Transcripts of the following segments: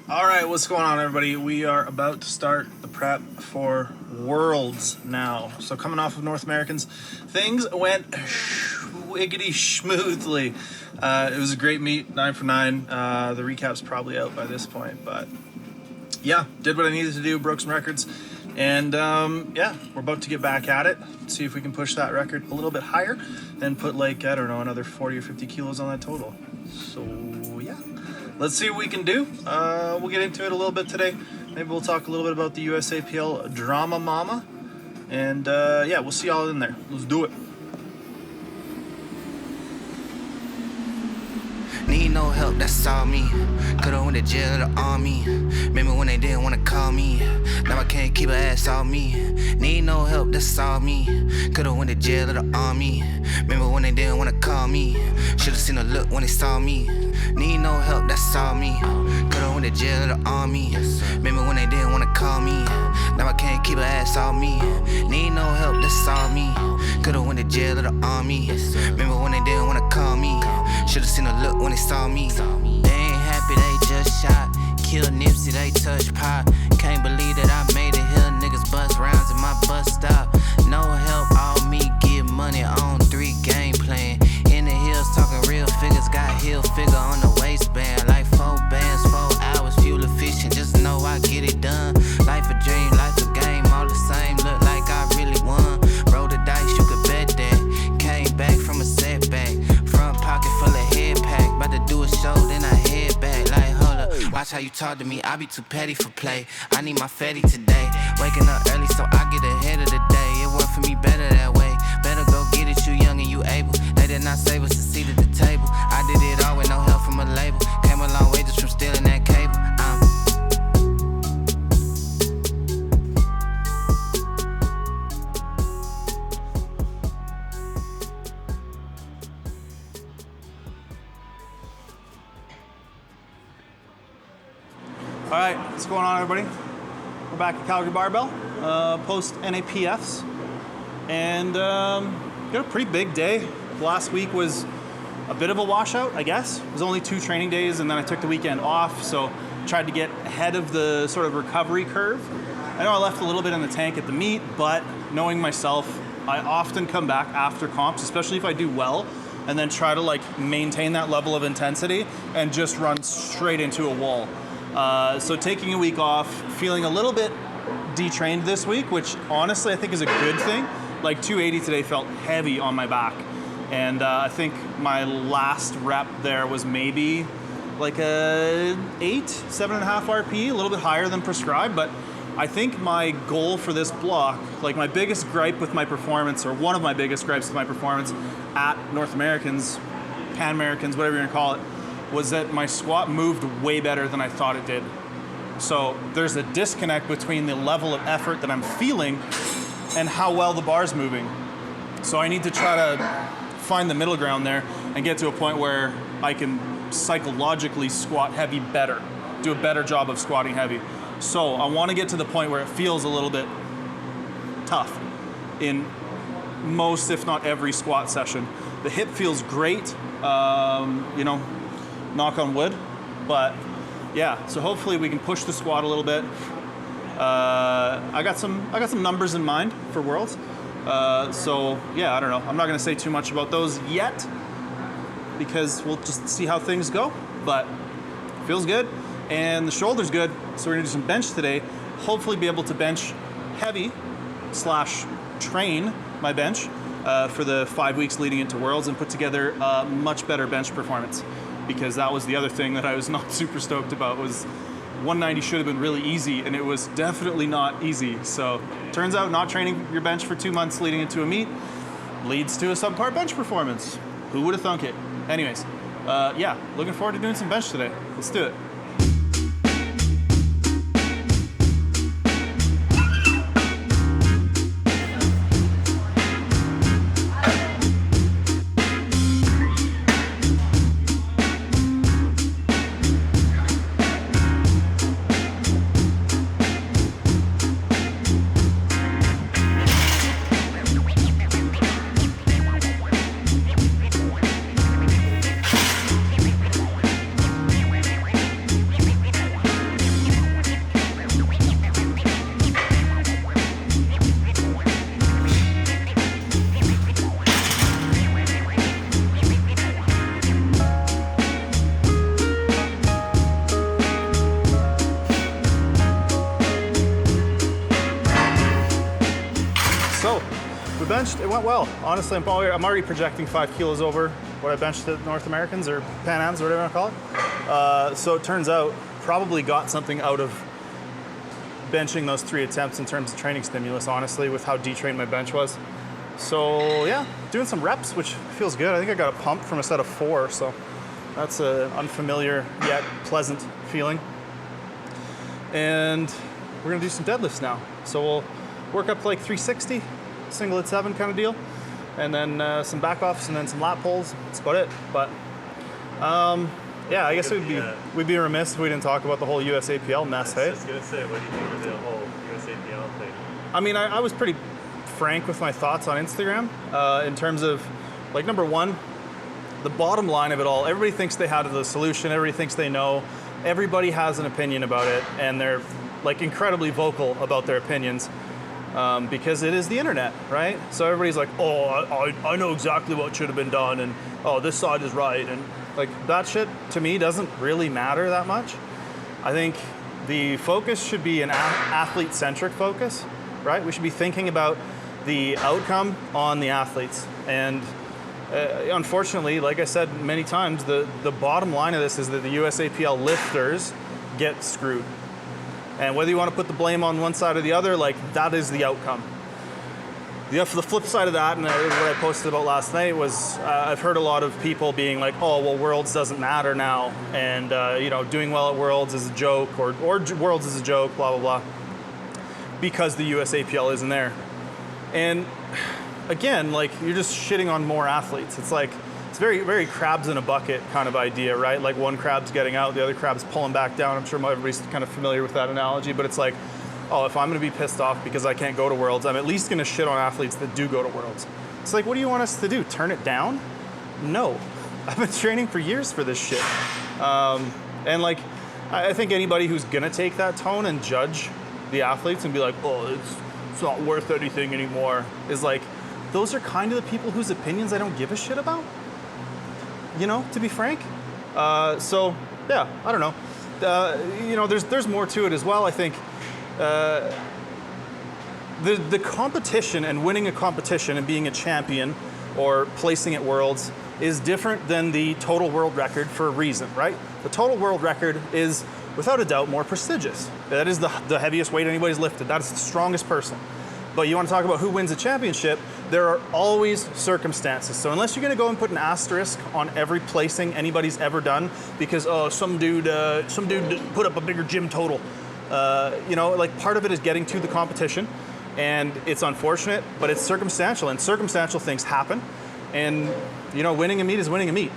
All right, what's going on, everybody? We are about to start the prep for Worlds now. So coming off of North Americans, things went wiggity smoothly. It was a great meet, 9 for 9. The recap's probably out by this point, but yeah, did what I needed to do, broke some records, and yeah, we're about to get back at it, see if we can push that record a little bit higher and put like, I don't know, another 40 or 50 kilos on that total. So yeah, let's see what we can do. We'll get into it a little bit today. Maybe we'll talk a little bit about the USAPL Drama Mama, and yeah, we'll see y'all in there. Let's do it. Need no help, that's all me. Could've went to jail or the army. Remember when they didn't wanna call me. Now I can't keep her ass on me. Need no help, that's all me. Could've went to jail or the army. Remember when they didn't wanna call me. Should've seen a look when they saw me. Need no help, that's all me. Could've went to jail or the army. Remember when they didn't wanna call me. Now I can't keep her ass on me. Need no help, that's all me. Could've went to jail or the army. Remember when they didn't wanna call me. Should've seen a look when they saw me. They ain't happy, they just shot. Killed Nipsey, they touched pop. Can't believe that I made it here. Niggas bust rounds in my bus stop. No help, all me, get money on 3 game plan. In the hills, talking real figures. Got heel figure on the waistband. Like 4 bands, 4 hours, fuel efficient. Just know I get it done. Life a dream, life a game, all the same. Look like I really won. Roll the dice, you could bet that. Came back from a setback. Front pocket full of head pack. About to do a show, then I head back. Like, hold up, watch how you talk to me. I be too petty for play. I need my fatty today. Waking up early so I get ahead of the day. It worked for me better that way. Better go get it, you young and you able. They did not save us a seat at the table. I did it all with no help from a label. Came a long way just from stealing that cable. All right, what's going on, everybody? We're back at Calgary Barbell, post NAPFs, and got a pretty big day. Last week was a bit of a washout, I guess. It was only 2 training days, and then I took the weekend off, so tried to get ahead of the sort of recovery curve. I know I left a little bit in the tank at the meet, but knowing myself, I often come back after comps, especially if I do well, and then try to like maintain that level of intensity and just run straight into a wall. So taking a week off, feeling a little bit detrained this week, which honestly I think is a good thing. Like 280 today felt heavy on my back. And I think my last rep there was maybe like a 7.5 RP, a little bit higher than prescribed. But I think my goal for this block, like my biggest gripe with my performance, or one of my biggest gripes with my performance at North Americans, Pan Americans, whatever you're gonna call it, was that my squat moved way better than I thought it did. So there's a disconnect between the level of effort that I'm feeling and how well the bar's moving. So I need to try to find the middle ground there and get to a point where I can psychologically squat heavy better, do a better job of squatting heavy. So I want to get to the point where it feels a little bit tough in most, if not every squat session. The hip feels great, you know, knock on wood, but yeah, so hopefully we can push the squat a little bit. I got some numbers in mind for Worlds, so yeah, I don't know, I'm not going to say too much about those yet because we'll just see how things go, but feels good and the shoulder's good, so we're going to do some bench today. Hopefully be able to bench heavy / train my bench for the 5 weeks leading into Worlds and put together a much better bench performance. Because that was the other thing that I was not super stoked about, was 190 should have been really easy, and it was definitely not easy. So turns out not training your bench for 2 months leading into a meet leads to a subpar bench performance. Who would have thunk it? Anyways, yeah, looking forward to doing some bench today. Let's do it. benched, it went well. Honestly, I'm already projecting 5 kilos over what I benched at North Americans or Pan Ams or whatever you want to call it. So it turns out, probably got something out of benching those 3 attempts in terms of training stimulus, honestly, with how detrained my bench was. So yeah, doing some reps, which feels good. I think I got a pump from a set of 4, so that's an unfamiliar yet pleasant feeling. And we're gonna do some deadlifts now. So we'll work up to like 360, single at 7 kind of deal, and then some back offs and then some lat pulls. That's about it. But yeah, I guess we'd be remiss if we didn't talk about the whole USAPL mess, hey? I was just gonna say, what do you think of the whole USAPL thing? I mean, I was pretty frank with my thoughts on Instagram in terms of, like, number one, the bottom line of it all. Everybody thinks they have the solution. Everybody thinks they know. Everybody has an opinion about it, and they're like incredibly vocal about their opinions because it is the internet, right? So everybody's like, oh, I know exactly what should have been done, and oh, this side is right, and like that shit to me doesn't really matter that much. I think the focus should be an athlete-centric focus, right? We should be thinking about the outcome on the athletes. And unfortunately, like I said many times, the bottom line of this is that the USAPL lifters get screwed. And whether you want to put the blame on one side or the other, like, that is the outcome. The flip side of that, and what I posted about last night, was I've heard a lot of people being like, oh, well, Worlds doesn't matter now, and you know, doing well at Worlds is a joke, or Worlds is a joke, blah, blah, blah, because the USAPL isn't there. And again, like, you're just shitting on more athletes. It's like, it's very, very crabs in a bucket kind of idea, right? Like, one crab's getting out, the other crab's pulling back down. I'm sure everybody's kind of familiar with that analogy, but it's like, oh, if I'm gonna be pissed off because I can't go to Worlds, I'm at least gonna shit on athletes that do go to Worlds. It's like, what do you want us to do? Turn it down? No. I've been training for years for this shit. And like, I think anybody who's gonna take that tone and judge the athletes and be like, oh, it's not worth anything anymore, is like, those are kind of the people whose opinions I don't give a shit about. You know, to be frank. So yeah, I don't know. You know, there's more to it as well. I think the competition and winning a competition and being a champion or placing at Worlds is different than the total world record for a reason, right? The total world record is, without a doubt, more prestigious. That is the heaviest weight anybody's lifted. That is the strongest person. But you want to talk about who wins a championship, there are always circumstances. So unless you're going to go and put an asterisk on every placing anybody's ever done because, oh, some dude put up a bigger gym total, you know, like, part of it is getting to the competition, and it's unfortunate, but it's circumstantial, and circumstantial things happen, and, you know, winning a meet is winning a meet.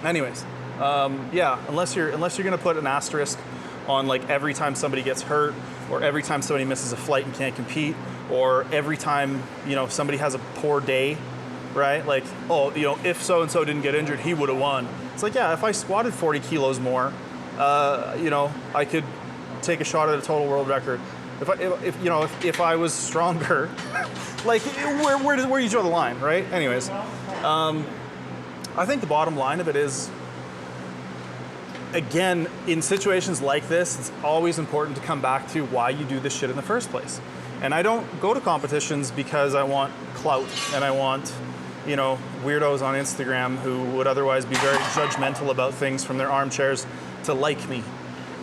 Anyways, yeah, unless you're gonna put an asterisk on, like, every time somebody gets hurt, or every time somebody misses a flight and can't compete, or every time, you know, somebody has a poor day, right? Like, oh, you know, if so-and-so didn't get injured, he would have won. It's like, yeah, if I squatted 40 kilos more, you know, I could take a shot at a total world record. If I was stronger, like, where do you draw the line, right? Anyways, I think the bottom line of it is, again, in situations like this, it's always important to come back to why you do this shit in the first place. And I don't go to competitions because I want clout and I want, you know, weirdos on Instagram who would otherwise be very judgmental about things from their armchairs to like me.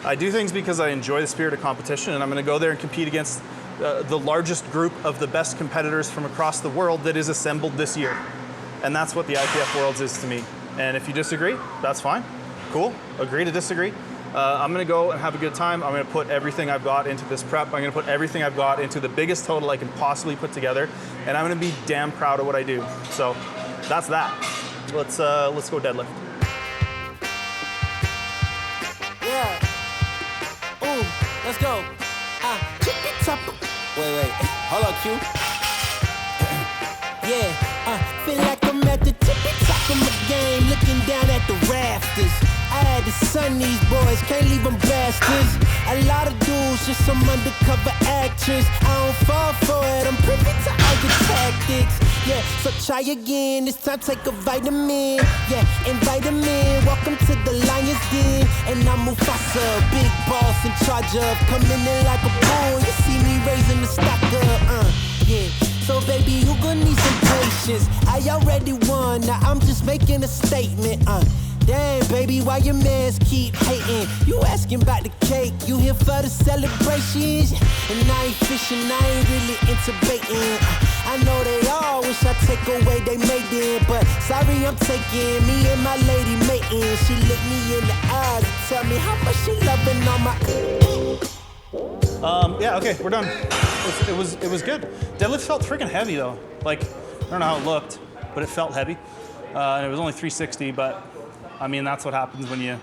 I do things because I enjoy the spirit of competition, and I'm going to go there and compete against the largest group of the best competitors from across the world that is assembled this year. And that's what the IPF Worlds is to me. And if you disagree, that's fine. Cool. Agree to disagree. I'm going to go and have a good time. I'm going to put everything I've got into this prep. I'm going to put everything I've got into the biggest total I can possibly put together, and I'm going to be damn proud of what I do. So that's that. Let's go deadlift. Yeah. Ooh, let's go. Wait. Hold on, Q. Yeah, feel like I'm at the tippy top of my game, looking down at the rafters. I had to sun these boys, can't leave them bastards. A lot of dudes, just some undercover actress. I don't fall for it, I'm privy to all your tactics. Yeah, so try again, this time take a vitamin. Yeah, invite them in, welcome to the Lion's Den. And I'm Mufasa, big boss in charge of coming in like a bull. You see me raising the stock up, yeah. So baby, you gonna need some patience. I already won, now I'm just making a statement. Damn, baby, why your mans keep hating? You asking about the cake, you here for the celebrations? And I ain't fishing, I ain't really into baiting. I know they all wish I take away they made it, but sorry I'm taking me and my lady mating. She looked me in the eyes and tell me how much she loving on my. Yeah, okay, we're done. It was good. Deadlift felt freaking heavy though. Like, I don't know how it looked, but it felt heavy. And it was only 360, but I mean, that's what happens when you,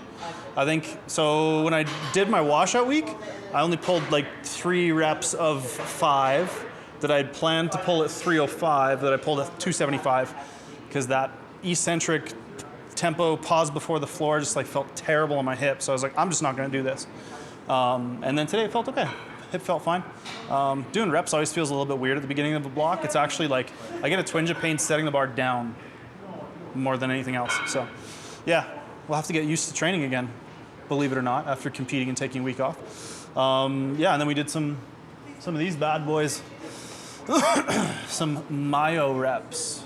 I think, so when I did my washout week, I only pulled like 3 reps of 5 that I'd planned to pull at 305, that I pulled at 275, because that eccentric tempo pause before the floor just like felt terrible on my hip. So I was like, I'm just not gonna do this. And then today it felt okay. Hip felt fine. Doing reps always feels a little bit weird at the beginning of a block. It's actually like, I get a twinge of pain setting the bar down more than anything else. So yeah, we'll have to get used to training again, believe it or not, after competing and taking a week off. Yeah, and then we did some of these bad boys. Some myo reps,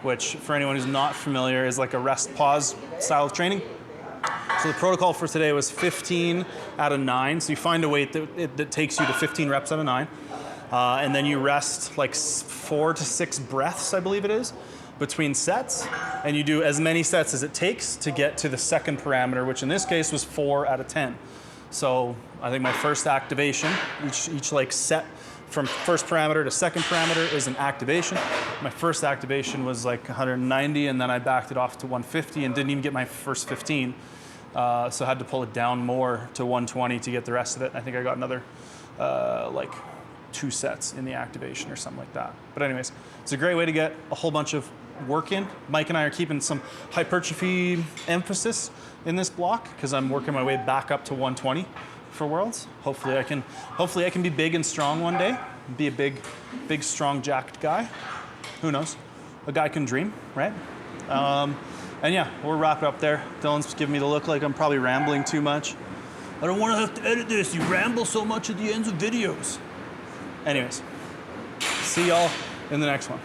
which for anyone who's not familiar is like a rest pause style of training. So the protocol for today was 15 out of 9. So you find a weight that takes you to 15 reps out of 9. And then you rest like 4 to 6 breaths, I believe it is, between sets. And you do as many sets as it takes to get to the second parameter, which in this case was 4 out of 10. So I think my first activation, each like set from first parameter to second parameter is an activation. My first activation was like 190, and then I backed it off to 150 and didn't even get my first 15. So I had to pull it down more to 120 to get the rest of it. I think I got another like 2 sets in the activation or something like that. But anyways, it's a great way to get a whole bunch of work in. Mike and I are keeping some hypertrophy emphasis in this block because I'm working my way back up to 120 for Worlds. Hopefully I can be big and strong one day. Be a big, strong, jacked guy. Who knows? A guy can dream, right? And yeah, we'll wrap it up there. Dylan's giving me the look like I'm probably rambling too much. I don't want to have to edit this. You ramble so much at the ends of videos. Anyways, see y'all in the next one.